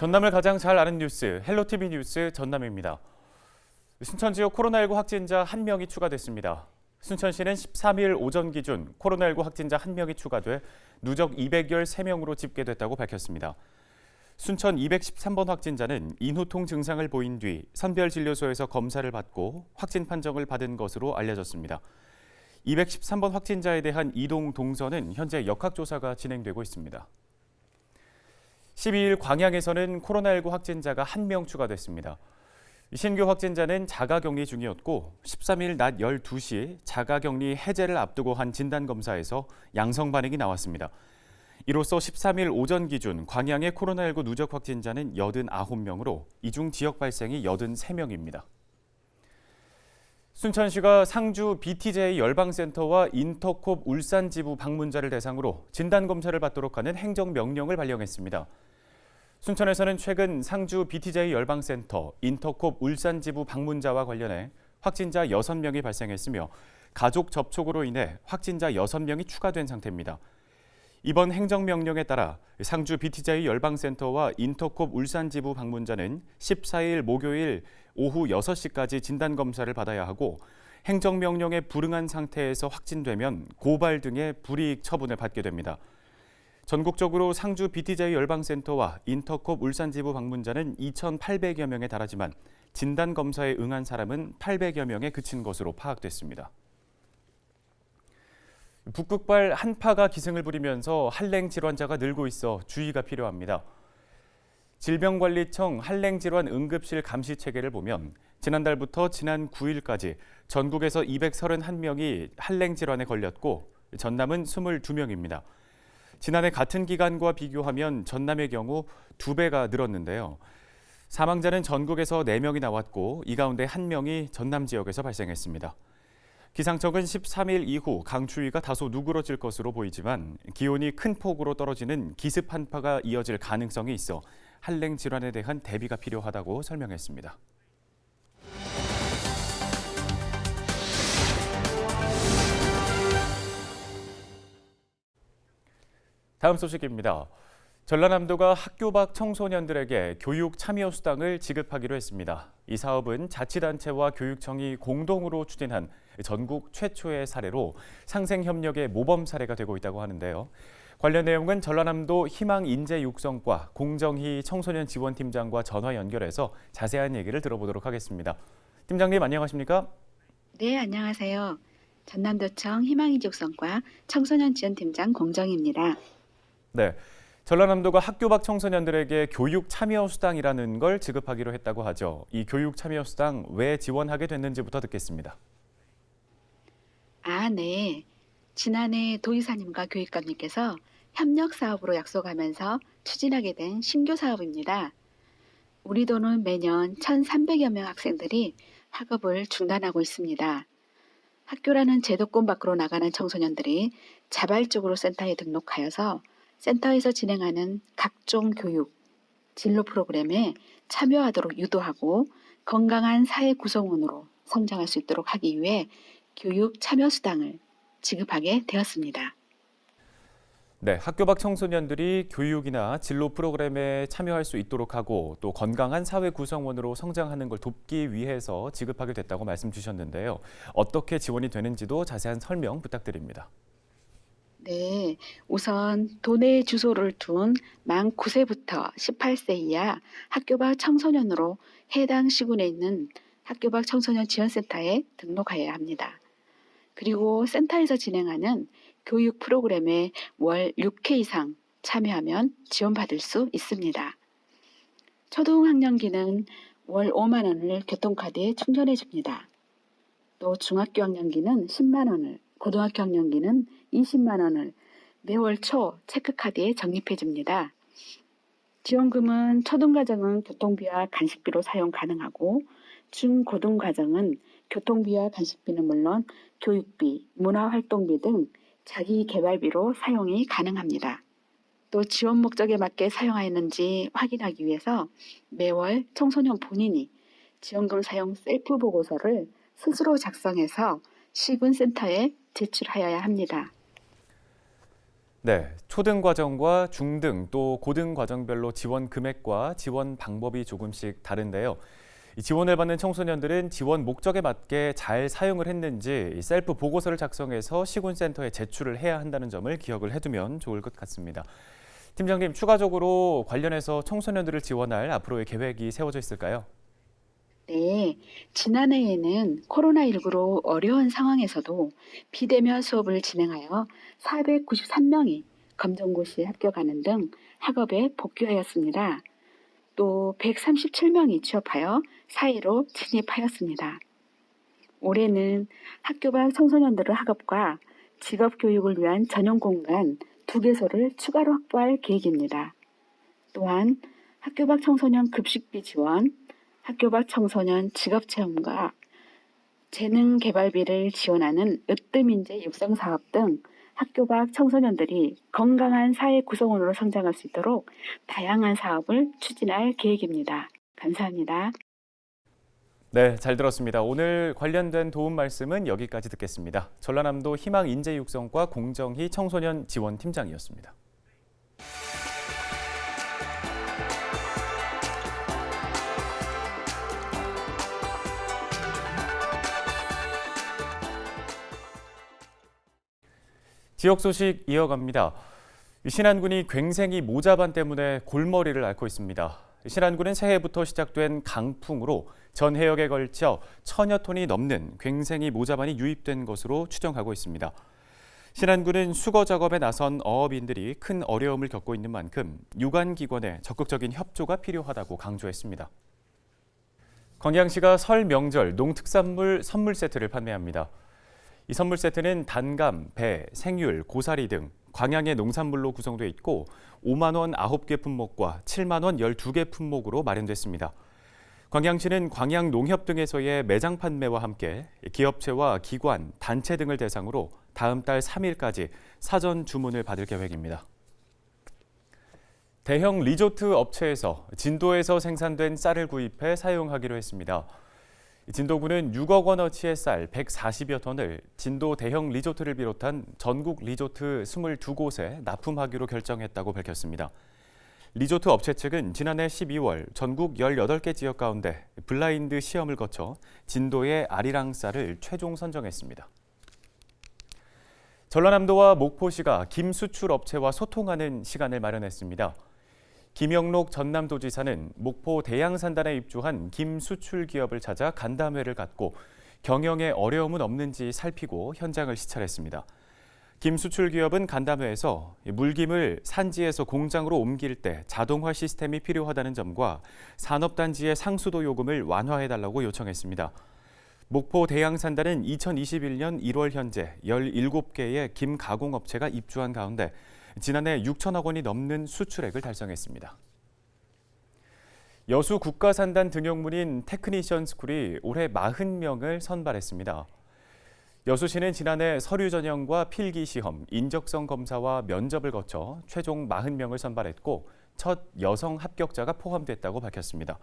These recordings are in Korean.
전남을 가장 잘 아는 뉴스, 헬로티비 뉴스 전남입니다. 순천 지역 코로나19 확진자 1명이 추가됐습니다. 순천시는 13일 오전 기준 코로나19 확진자 1명이 추가돼 누적 213명으로 집계됐다고 밝혔습니다. 순천 213번 확진자는 인후통 증상을 보인 뒤 선별진료소에서 검사를 받고 확진 판정을 받은 것으로 알려졌습니다. 213번 확진자에 대한 이동 동선은 현재 역학조사가 진행되고 있습니다. 12일 광양에서는 코로나19 확진자가 1명 추가됐습니다. 신규 확진자는 자가격리 중이었고 13일 낮 12시 자가격리 해제를 앞두고 한 진단검사에서 양성 반응이 나왔습니다. 이로써 13일 오전 기준 광양의 코로나19 누적 확진자는 89명으로 이 중 지역 발생이 83명입니다. 순천시가 상주 BTJ 열방센터와 인터콥 울산 지부 방문자를 대상으로 진단검사를 받도록 하는 행정명령을 발령했습니다. 순천에서는 최근 상주 BTJ 열방센터, 인터콥 울산 지부 방문자와 관련해 확진자 6명이 발생했으며 가족 접촉으로 인해 확진자 6명이 추가된 상태입니다. 이번 행정명령에 따라 상주 BTJ 열방센터와 인터콥 울산 지부 방문자는 14일 목요일 오후 6시까지 진단검사를 받아야 하고 행정명령에 불응한 상태에서 확진되면 고발 등의 불이익 처분을 받게 됩니다. 전국적으로 상주 BTJ 열방센터와 인터콥 울산 지부 방문자는 2,800여 명에 달하지만 진단검사에 응한 사람은 800여 명에 그친 것으로 파악됐습니다. 북극발 한파가 기승을 부리면서 한랭 질환자가 늘고 있어 주의가 필요합니다. 질병관리청 한랭질환 응급실 감시 체계를 보면 지난달부터 지난 9일까지 전국에서 231명이 한랭 질환에 걸렸고 전남은 22명입니다. 지난해 같은 기간과 비교하면 전남의 경우 2배가 늘었는데요. 사망자는 전국에서 4명이 나왔고 이 가운데 1명이 전남 지역에서 발생했습니다. 기상청은 13일 이후 강추위가 다소 누그러질 것으로 보이지만 기온이 큰 폭으로 떨어지는 기습 한파가 이어질 가능성이 있어 한랭 질환에 대한 대비가 필요하다고 설명했습니다. 다음 소식입니다. 전라남도가 학교 밖 청소년들에게 교육 참여 수당을 지급하기로 했습니다. 이 사업은 자치단체와 교육청이 공동으로 추진한 전국 최초의 사례로 상생협력의 모범 사례가 되고 있다고 하는데요. 관련 내용은 전라남도 희망인재육성과 공정희 청소년 지원팀장과 전화 연결해서 자세한 얘기를 들어보도록 하겠습니다. 팀장님 안녕하십니까? 네, 안녕하세요. 전남도청 희망인재육성과 청소년지원팀장 공정입니다. 네, 전라남도가 학교 밖 청소년들에게 교육 참여 수당이라는 걸 지급하기로 했다고 하죠. 이 교육 참여 수당 왜 지원하게 됐는지부터 듣겠습니다. 네. 지난해 도의사님과 교육감님께서 협력 사업으로 약속하면서 추진하게 된 신규 사업입니다. 우리 도는 매년 1,300여 명 학생들이 학업을 중단하고 있습니다. 학교라는 제도권 밖으로 나가는 청소년들이 자발적으로 센터에 등록하여서 센터에서 진행하는 각종 교육, 진로 프로그램에 참여하도록 유도하고 건강한 사회 구성원으로 성장할 수 있도록 하기 위해 교육 참여 수당을 지급하게 되었습니다. 네, 학교 밖 청소년들이 교육이나 진로 프로그램에 참여할 수 있도록 하고 또 건강한 사회 구성원으로 성장하는 걸 돕기 위해서 지급하게 됐다고 말씀 주셨는데요. 어떻게 지원이 되는지도 자세한 설명 부탁드립니다. 네, 우선 도내 주소를 둔 만 9세부터 18세 이하 학교 밖 청소년으로 해당 시군에 있는 학교 밖 청소년 지원센터에 등록하여야 합니다. 그리고 센터에서 진행하는 교육 프로그램에 월 6회 이상 참여하면 지원받을 수 있습니다. 초등학년기는 월 5만 원을 교통카드에 충전해 줍니다. 또 중학교 학년기는 10만 원을, 고등학교 학년기는 20만 원을 매월 초 체크카드에 적립해 줍니다. 지원금은 초등과정은 교통비와 간식비로 사용 가능하고 중고등과정은 교통비와 간식비는 물론 교육비, 문화활동비 등 자기개발비로 사용이 가능합니다. 또 지원 목적에 맞게 사용하였는지 확인하기 위해서 매월 청소년 본인이 지원금 사용 셀프 보고서를 스스로 작성해서 시군센터에 제출하여야 합니다. 네, 초등과정과 중등 또 고등과정별로 지원 금액과 지원 방법이 조금씩 다른데요. 이 지원을 받는 청소년들은 지원 목적에 맞게 잘 사용을 했는지 셀프 보고서를 작성해서 시군센터에 제출을 해야 한다는 점을 기억을 해두면 좋을 것 같습니다. 팀장님, 추가적으로 관련해서 청소년들을 지원할 앞으로의 계획이 세워져 있을까요? 네, 지난해에는 코로나19로 어려운 상황에서도 비대면 수업을 진행하여 493명이 검정고시에 합격하는 등 학업에 복귀하였습니다. 또 137명이 취업하여 사회로 진입하였습니다. 올해는 학교 밖 청소년들의 학업과 직업 교육을 위한 전용 공간 2개소를 추가로 확보할 계획입니다. 또한 학교 밖 청소년 급식비 지원, 학교 밖 청소년 직업체험과 재능 개발비를 지원하는 으뜸인재 육성 사업 등 학교 밖 청소년들이 건강한 사회 구성원으로 성장할 수 있도록 다양한 사업을 추진할 계획입니다. 감사합니다. 네, 잘 들었습니다. 오늘 관련된 도움 말씀은 여기까지 듣겠습니다. 전라남도 희망인재육성과 공정희 청소년 지원팀장이었습니다. 지역 소식 이어갑니다. 신안군이 괭생이 모자반 때문에 골머리를 앓고 있습니다. 신안군은 새해부터 시작된 강풍으로 전 해역에 걸쳐 1000여 톤이 넘는 괭생이 모자반이 유입된 것으로 추정하고 있습니다. 신안군은 수거 작업에 나선 어업인들이 큰 어려움을 겪고 있는 만큼 유관기관의 적극적인 협조가 필요하다고 강조했습니다. 광양시가 설 명절 농특산물 선물 세트를 판매합니다. 이 선물 세트는 단감, 배, 생률, 고사리 등 광양의 농산물로 구성되어 있고 5만 원 9개 품목과 7만 원 12개 품목으로 마련됐습니다. 광양시는 광양농협 등에서의 매장 판매와 함께 기업체와 기관, 단체 등을 대상으로 다음 달 3일까지 사전 주문을 받을 계획입니다. 대형 리조트 업체에서 진도에서 생산된 쌀을 구입해 사용하기로 했습니다. 진도군은 6억 원어치의 쌀 140여 톤을 진도 대형 리조트를 비롯한 전국 리조트 22곳에 납품하기로 결정했다고 밝혔습니다. 리조트 업체 측은 지난해 12월 전국 18개 지역 가운데 블라인드 시험을 거쳐 진도의 아리랑 쌀을 최종 선정했습니다. 전라남도와 목포시가 김 수출 업체와 소통하는 시간을 마련했습니다. 김영록 전남도지사는 목포 대양산단에 입주한 김 수출 기업을 찾아 간담회를 갖고 경영에 어려움은 없는지 살피고 현장을 시찰했습니다. 김 수출 기업은 간담회에서 물김을 산지에서 공장으로 옮길 때 자동화 시스템이 필요하다는 점과 산업단지의 상수도 요금을 완화해달라고 요청했습니다. 목포 대양산단은 2021년 1월 현재 17개의 김 가공업체가 입주한 가운데 지난해 6천억 원이 넘는 수출액을 달성했습니다. 여수 국가산단 등용문인 테크니션 스쿨이 올해 40명을 선발했습니다. 여수시는 지난해 서류 전형과 필기 시험, 인적성 검사와 면접을 거쳐 최종 40명을 선발했고 첫 여성 합격자가 포함됐다고 밝혔습니다.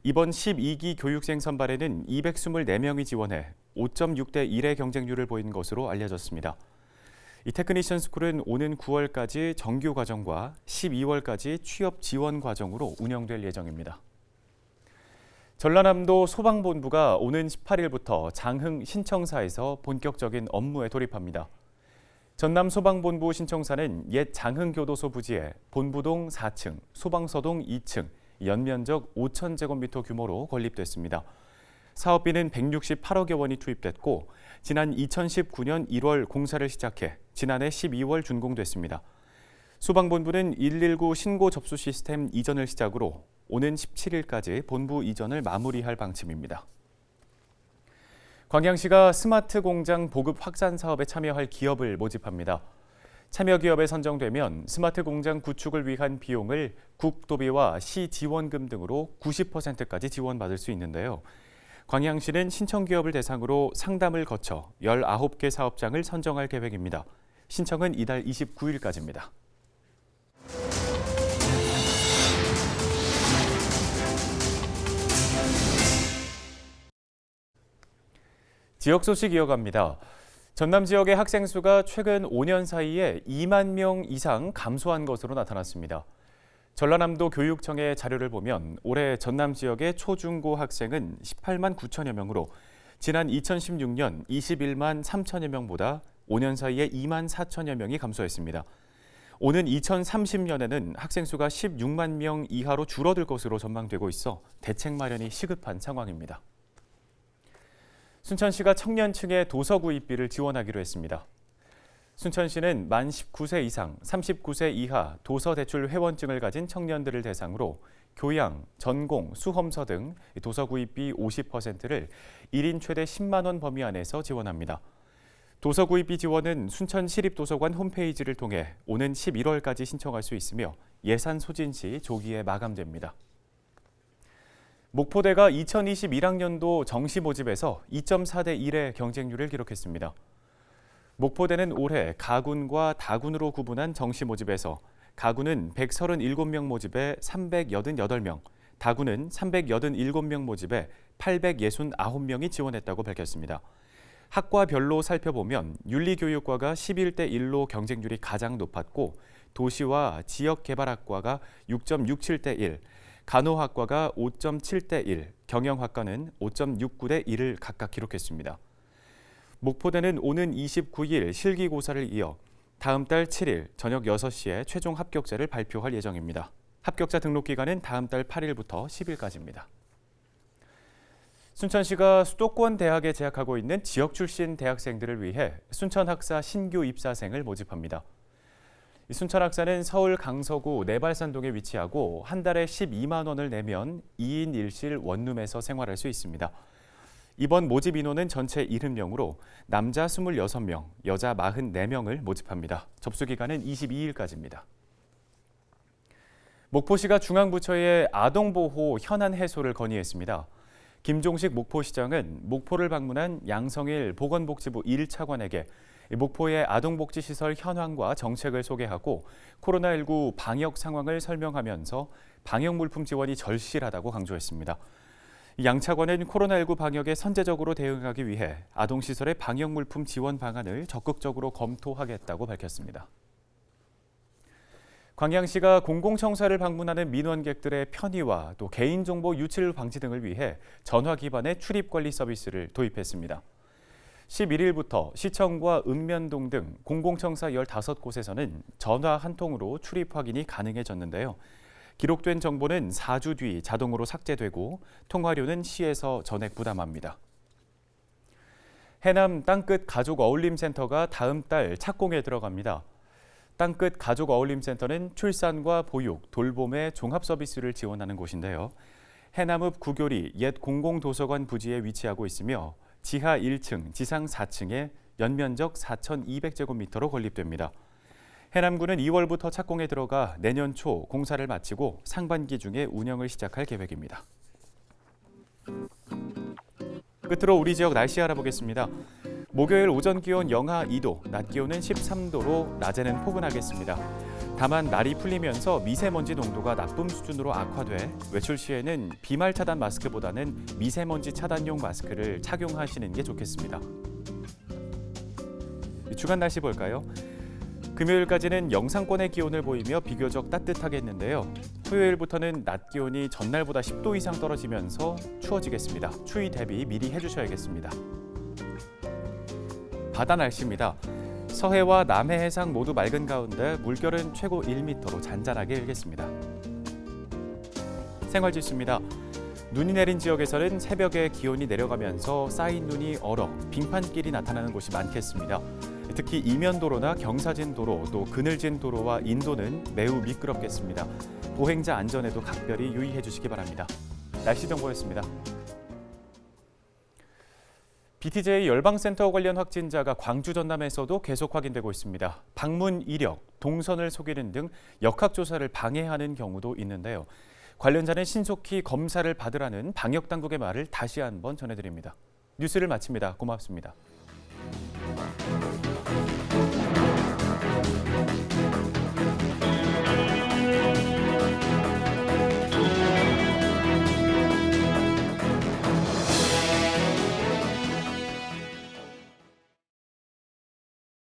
이번 12기 교육생 선발에는 224명이 지원해 5.6대 1의 경쟁률을 보인 것으로 알려졌습니다. 이 테크니션 스쿨은 오는 9월까지 정규 과정과 12월까지 취업 지원 과정으로 운영될 예정입니다. 전라남도 소방본부가 오는 18일부터 장흥 신청사에서 본격적인 업무에 돌입합니다. 전남 소방본부 신청사는 옛 장흥교도소 부지에 본부동 4층, 소방서동 2층, 연면적 5,000제곱미터 규모로 건립됐습니다. 사업비는 168억여 원이 투입됐고 지난 2019년 1월 공사를 시작해 지난해 12월 준공됐습니다. 소방본부는 119 신고 접수 시스템 이전을 시작으로 오는 17일까지 본부 이전을 마무리할 방침입니다. 광양시가 스마트 공장 보급 확산 사업에 참여할 기업을 모집합니다. 참여 기업에 선정되면 스마트 공장 구축을 위한 비용을 국도비와 시 지원금 등으로 90%까지 지원받을 수 있는데요. 광양시는 신청 기업을 대상으로 상담을 거쳐 19개 사업장을 선정할 계획입니다. 신청은 이달 29일까지입니다. 지역 소식 이어갑니다. 전남 지역의 학생 수가 최근 5년 사이에 2만 명 이상 감소한 것으로 나타났습니다. 전라남도 교육청의 자료를 보면 올해 전남 지역의 초중고 학생은 18만 9천여 명으로 지난 2016년 21만 3천여 명보다 5년 사이에 2만 4천여 명이 감소했습니다. 오는 2030년에는 학생 수가 16만 명 이하로 줄어들 것으로 전망되고 있어 대책 마련이 시급한 상황입니다. 순천시가 청년층의 도서 구입비를 지원하기로 했습니다. 순천시는 만 19세 이상, 39세 이하 도서 대출 회원증을 가진 청년들을 대상으로 교양, 전공, 수험서 등 도서 구입비 50%를 1인 최대 10만 원 범위 안에서 지원합니다. 도서 구입비 지원은 순천시립도서관 홈페이지를 통해 오는 11월까지 신청할 수 있으며 예산 소진 시 조기에 마감됩니다. 목포대가 2021학년도 정시 모집에서 2.4대 1의 경쟁률을 기록했습니다. 목포대는 올해 가군과 다군으로 구분한 정시 모집에서 가군은 137명 모집에 388명, 다군은 387명 모집에 869명이 지원했다고 밝혔습니다. 학과별로 살펴보면 윤리교육과가 11대 1로 경쟁률이 가장 높았고 도시와 지역개발학과가 6.67대 1, 간호학과가 5.7대 1, 경영학과는 5.69대 1을 각각 기록했습니다. 목포대는 오는 29일 실기고사를 이어 다음 달 7일 저녁 6시에 최종 합격자를 발표할 예정입니다. 합격자 등록 기간은 다음 달 8일부터 10일까지입니다. 순천시가 수도권 대학에 재학하고 있는 지역 출신 대학생들을 위해 순천학사 신규 입사생을 모집합니다. 순천학사는 서울 강서구 내발산동에 위치하고 한 달에 12만 원을 내면 2인 1실 원룸에서 생활할 수 있습니다. 이번 모집 인원은 전체 70명으로 남자 26명, 여자 44명을 모집합니다. 접수 기간은 22일까지입니다. 목포시가 중앙부처에 아동보호 현안 해소를 건의했습니다. 김종식 목포시장은 목포를 방문한 양성일 보건복지부 1차관에게 목포의 아동복지시설 현황과 정책을 소개하고 코로나19 방역 상황을 설명하면서 방역물품 지원이 절실하다고 강조했습니다. 양 차관은 코로나19 방역에 선제적으로 대응하기 위해 아동시설의 방역물품 지원 방안을 적극적으로 검토하겠다고 밝혔습니다. 광양시가 공공청사를 방문하는 민원객들의 편의와 또 개인정보 유출 방지 등을 위해 전화 기반의 출입관리 서비스를 도입했습니다. 11일부터 시청과 읍면동 등 공공청사 15곳에서는 전화 한 통으로 출입 확인이 가능해졌는데요. 기록된 정보는 4주 뒤 자동으로 삭제되고 통화료는 시에서 전액 부담합니다. 해남 땅끝 가족 어울림센터가 다음 달 착공에 들어갑니다. 땅끝 가족 어울림센터는 출산과 보육, 돌봄의 종합 서비스를 지원하는 곳인데요. 해남읍 구교리 옛 공공도서관 부지에 위치하고 있으며 지하 1층, 지상 4층에 연면적 4,200제곱미터로 건립됩니다. 해남군은 2월부터 착공에 들어가 내년 초 공사를 마치고 상반기 중에 운영을 시작할 계획입니다. 끝으로 우리 지역 날씨 알아보겠습니다. 목요일 오전 기온 영하 2도, 낮 기온은 13도로 낮에는 포근하겠습니다. 다만 날이 풀리면서 미세먼지 농도가 나쁨 수준으로 악화돼 외출 시에는 비말 차단 마스크보다는 미세먼지 차단용 마스크를 착용하시는 게 좋겠습니다. 주간 날씨 볼까요? 금요일까지는 영상권의 기온을 보이며 비교적 따뜻하겠는데요. 토요일부터는 낮 기온이 전날보다 10도 이상 떨어지면서 추워지겠습니다. 추위 대비 미리 해주셔야겠습니다. 바다 날씨입니다. 서해와 남해 해상 모두 맑은 가운데 물결은 최고 1m로 잔잔하게 일겠습니다. 생활지수입니다. 눈이 내린 지역에서는 새벽에 기온이 내려가면서 쌓인 눈이 얼어 빙판길이 나타나는 곳이 많겠습니다. 특히 이면도로나 경사진 도로, 또 그늘진 도로와 인도는 매우 미끄럽겠습니다. 보행자 안전에도 각별히 유의해 주시기 바랍니다. 날씨 정보였습니다. BTJ 열방센터 관련 확진자가 광주 전남에서도 계속 확인되고 있습니다. 방문 이력, 동선을 속이는 등 역학조사를 방해하는 경우도 있는데요. 관련자는 신속히 검사를 받으라는 방역당국의 말을 다시 한번 전해드립니다. 뉴스를 마칩니다. 고맙습니다.